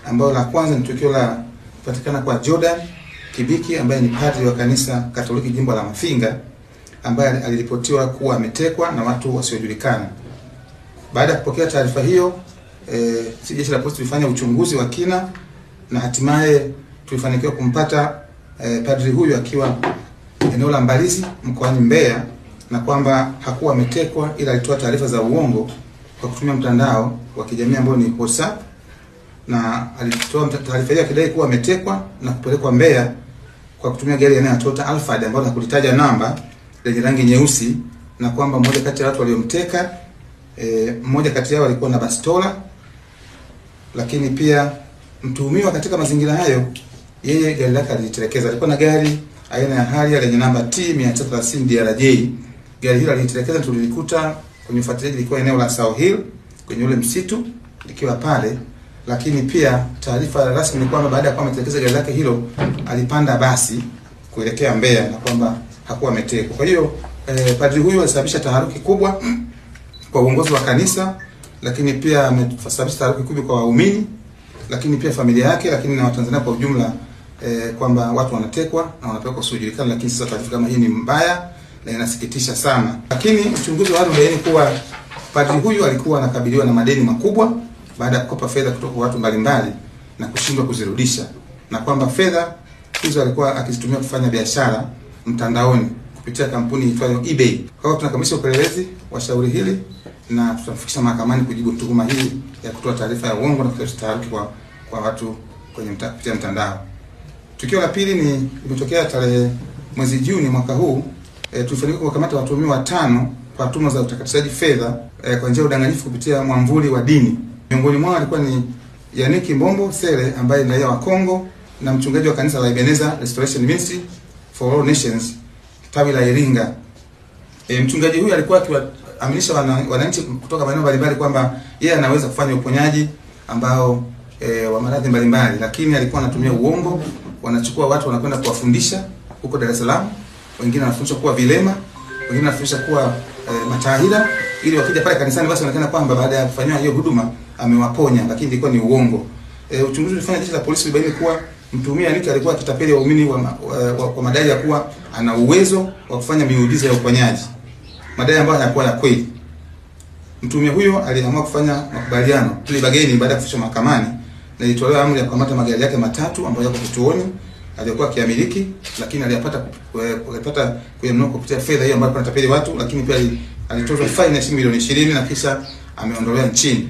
ambayo la kwanza ni tukio la kupatikana kwa Jordan Kibiki ambaye ni padri wa kanisa Katoliki jimbo la Mafinga, ambaye aliripotiwa kuwa ametekwa na watu wasiojulikana. Baada ya kupokea taarifa hiyo, jeshi la polisi tulifanya uchunguzi wa kina na hatimaye tulifanikiwa kumpata padri huyu akiwa eneo la Mbalizi mkoani Mbeya, na kwamba hakuwa ametekwa ila alitoa taarifa za uongo kwa kutumia mtandao wa kijamii ambao ni WhatsApp, na alitoa taarifa hiyo akidai kuwa ametekwa na kupelekwa Mbeya kwa kutumia gari aina ya Toyota Alphard ambayo hakulitaja namba, lenye rangi nyeusi, na kwamba mmoja kati ya watu waliomteka mmoja kati yao alikuwa na bastola. Lakini pia mtuhumiwa katika mazingira hayo, yeye gari lake alitelekeza. Alikuwa na gari aina ya Harrier lenye namba T330 DRJ. Gari hilo alitelekeza, tulilikuta kwenye ufuatiliaji, lilikuwa eneo la South Hill kwenye ule msitu likiwa pale. Lakini pia taarifa rasmi ni kwamba baada ya kuwa ametelekeza gari lake hilo, alipanda basi kuelekea Mbeya na kwamba hakuwa ametekwa. Kwa hiyo padri huyu alisababisha taharuki kubwa kwa uongozi wa kanisa, lakini pia amesababisha taharuki kubwa kwa waumini, lakini pia familia yake, lakini na Watanzania kwa ujumla, kwamba watu wanatekwa na wanapelekwa usiojulikana. Lakini sasa taarifa kama hii ni mbaya na inasikitisha sana. Lakini uchunguzi wa ulibaini kuwa padri huyu alikuwa anakabiliwa na madeni makubwa baada ya kukopa fedha kutoka kwa watu mbalimbali na kushindwa kuzirudisha, na kwamba fedha hizo alikuwa akizitumia kufanya biashara mtandaoni kupitia kampuni iitwayo eBay. Kwa hiyo tunakamilisha upelelezi wa shauri hili na tutafikisha mahakamani kujibu tuhuma hii ya kutoa taarifa ya uongo na kuleta taharuki kwa watu kwenye kupitia mtandao. Tukio la pili limetokea tarehe mwezi Juni mwaka huu. Tulifanikiwa kuwakamata watuhumiwa 5 kwa tuhuma za utakatishaji fedha kwa njia ya udanganyifu kupitia mwamvuli wa dini. Miongoni mwao alikuwa ni Yannick Mbombo Sele ambaye ni raia wa Kongo na mchungaji wa kanisa la Ebenezer Restoration Ministry for All Nations tawi la Iringa. Mchungaji huyu alikuwa akiwaaminisha wananchi kutoka maeneo mbalimbali kwamba yeye anaweza kufanya uponyaji ambao wa maradhi mbalimbali, lakini alikuwa anatumia uongo. Wanachukua watu wanakwenda kuwafundisha huko Dar es Salaam, wengine wanafundisha kuwa vilema, wengine wanafundisha kuwa matahira, ili wakija pale kanisani basi wanaonekana kwamba baada ya kufanywa hiyo huduma amewaponya, lakini ilikuwa ni uongo. Uchunguzi ulifanya jeshi la polisi ulibaini kuwa mtuhumiwa Yannick alikuwa akitapeli waumini kwa madai ya kuwa ana uwezo wa kufanya miujiza ya uponyaji, madai ambayo hayakuwa ya kweli. Mtuhumiwa huyo aliamua kufanya makubaliano tulibageni baada ya kufikishwa mahakamani, na ilitolewa amri ya kukamata magari yake 3 ambayo yako kituoni aliyokuwa akiamiliki, lakini alipata kuyanunua kupitia fedha hiyo ambayo anatapeli watu, lakini pia alitozwa faini ya shilingi milioni 20 na kisha ameondolewa nchini.